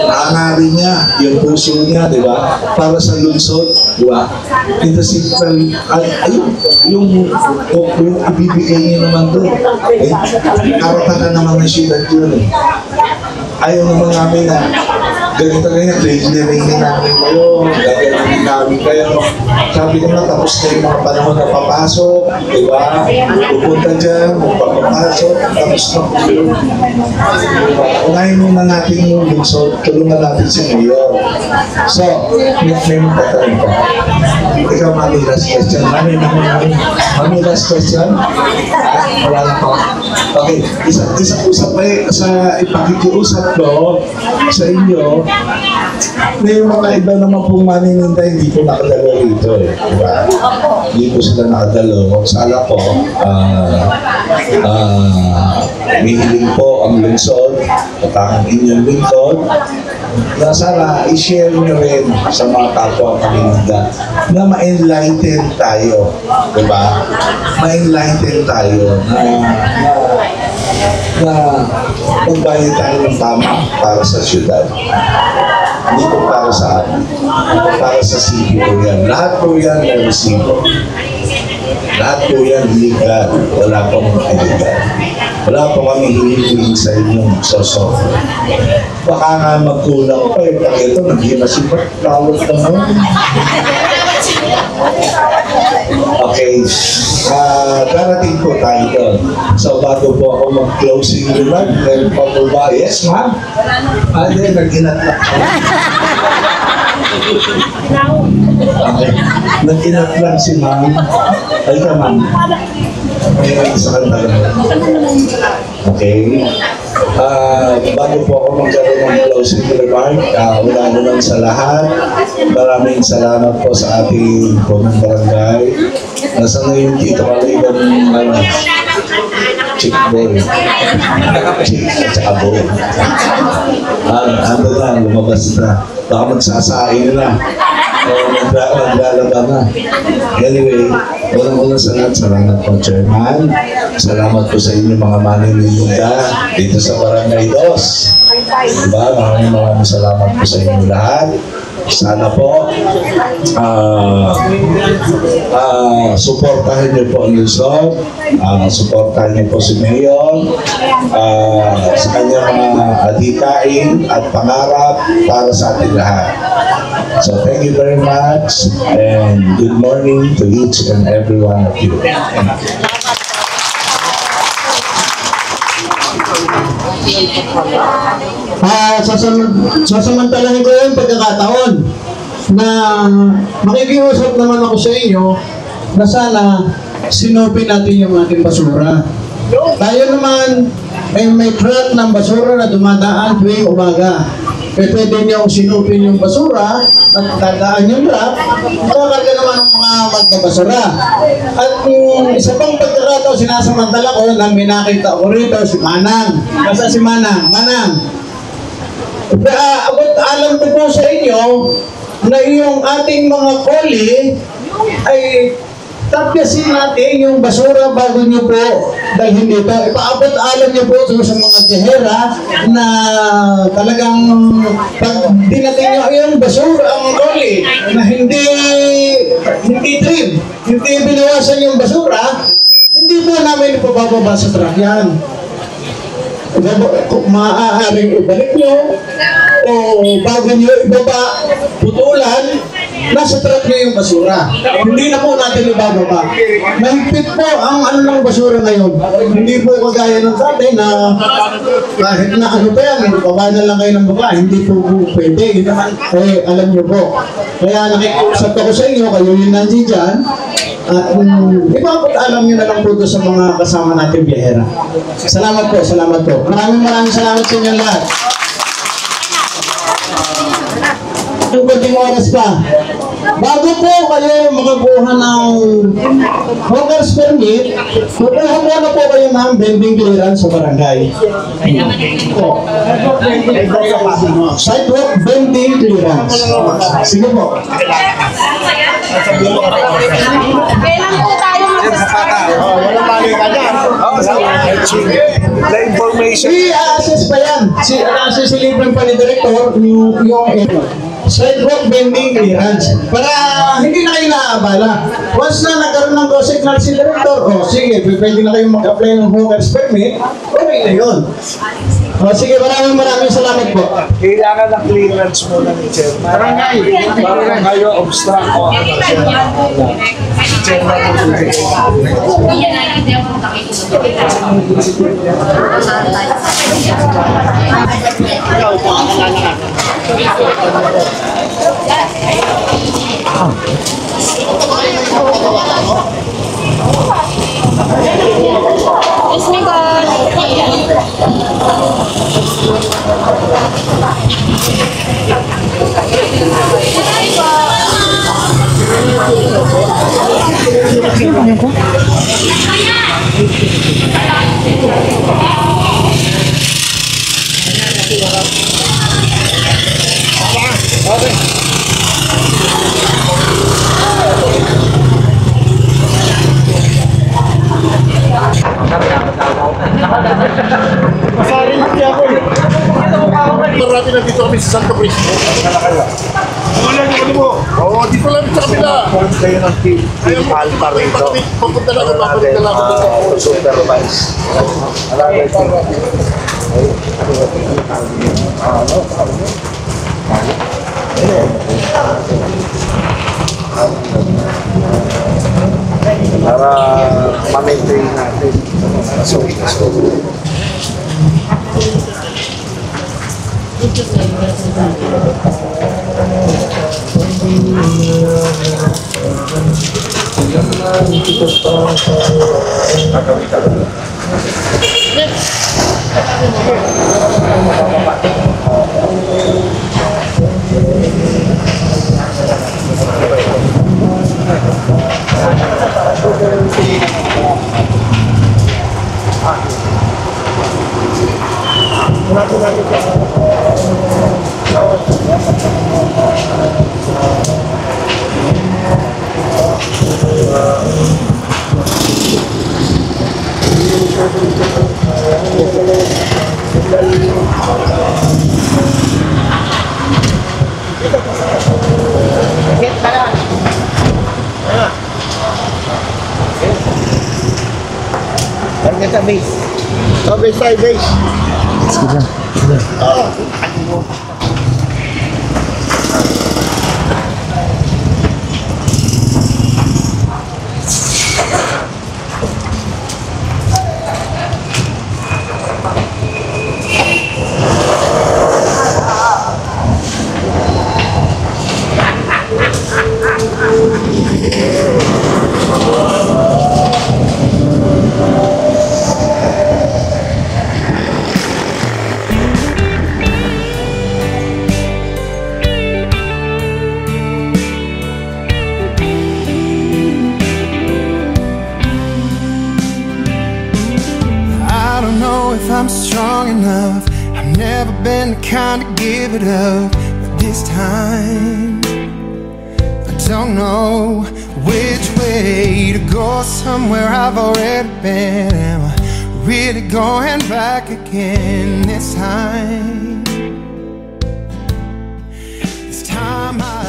hangarin niya, yung puso niya, diba? Para sa lungsod, diba? In the simple, yung ibibigay niyo naman doon. Karapatan naman ng siyudad yun eh. Ayaw naman namin na ganito ganyan, clearing namin kayo, gagawin namin kayo. Sabi ko na, tapos na yung mga panahon na papasok, diba? Pupunta dyan, magpapapasok, tapos na po yun. Unahin muna natin yung lungsod, tulungan natin si Mayor. So, may magtatanong ka. Ikaw, Mami, last question. Mami, last question? Wala na po. Okay, isa-usap pa sa ipakikiusap ko sa inyo. May mga iba naman pong manininda hindi po nakadalo rito eh. Diba? Hindi po sila nakadalo. Sana po, may hiling po ang lungsod at ang inyong lingkod na sana i-share nyo rin sa mga kapwa manininda na ma-enlighten tayo. Diba? Ma-enlighten tayo na na magbayad tayo ng tama para sa syudad. Hindi po para sa amin. Para sa city po yan. Lahat po yan may resibo. Lahat po yan legal. Wala pong illegal. Wala po kami hinihiling sa inyong sosofre. Baka nga magkulang pa eh. Pag ito, nag-inasipat. Tawag naman. Okay. Darating po tayo doon. So, bago po ako mag-closing remark, meron pa po ba? Yes, ma'am? Hindi, nag-inat lang. Okay. Nag-inat lang si ma'am. Ay ka, ma'am. May isa ka talaga. Okay. Bago po ako magkaroon ng closing remark, una naman sa lahat, maraming salamat po sa ating punong barangay. Nasaan na yung Tito Kaliban chick boy. Chick at saka boy. Ano na, lumabas na. Baka magsasain na. Maglalaba na. Anyway, unang-unang salamat po, Chairman. Salamat po sa inyo mga maninita dito sa Barangay Dos. Diba? Maraming salamat po sa inyo lahat. Sana po suportahan niyo po ang Luzon, suportahan niyo po si Mayor sa kanyang mga adhikain at pangarap para sa ating lahat. So thank you very much and good morning to each and every one of you. Sasamantalahin ko yung pagkakataon na makikiusap naman ako sa inyo na sana sinupin natin yung ating basura. Tayo naman ay may truck ng basura na dumadaan tuwing umaga. Pwede niyong sinupin yung basura at dadaan yung truck, kakarga naman ng mga magbabasura. At isa pang pagkakataon, sinasamantala ko na may nakita ko rito si Manang. Basta si Manang. Manang, alam ko po sa inyo na yung ating mga koli ay tapyasin natin yung basura bago nyo po dalhin dito. Ipaabot alam nyo po sa mga tihera na talagang pag dinating nyo yung basura, ang koli na hindi trim, hindi binawasan yung basura, hindi po namin ipabababa sa truck yan. Maaaring ibalik nyo o bago nyo ibaba, putulan, nasa truck nyo yung basura. Hindi na po natin ibababa. Mahigpit po ang ng basura ngayon. Hindi po kagaya ng dati na kahit na ano pa yan, baba na lang kayo ng baba. Hindi po pwede. Yun naman, alam nyo po. Kaya nakikusap ako sa inyo, kayo yung nandiyan dyan. Alam nyo na lang po doon sa mga kasama natin biyahera. Salamat po, salamat po. Maraming salamat sa inyo lahat. Yung konting oras pa. Bago po kayo makakuha ng hawker's permit, kukuha muna po kayo ng vending clearance sa barangay. Sidewalk vending clearance. Sige po. Kailan po tayo mag-start? Walang mali ka dyan. The information. I-assess pa yan. I-assess si libreng pa ni Director yung sidewalk vending clearance. Para hindi na kayo naaabala. Once na nagkaroon ng go-signal si Director, sige, pwede na kayo mag-apply ng hawker's permit, okay na yun. Sige, maraming salamat po. Kailangan ng clearance muna ni Chairman. Barangay. Para kayo obstruct o ano siya. Chairman ng Hindi na hindi ako nakikita. Yes, my God. sa Santo Cristo. Wala niyo ano mo. Oo, dito lang sa kabila. Kayo ng team Alpha rito. Pagpunta lang ako, papalik na lang ako doon sa supervise. Para ma-maintain natin. Base tayo, base. If I'm strong enough, I've never been the kind to give it up, but this time I don't know which way to go. Somewhere I've already been. Am I really going back again this time? This time I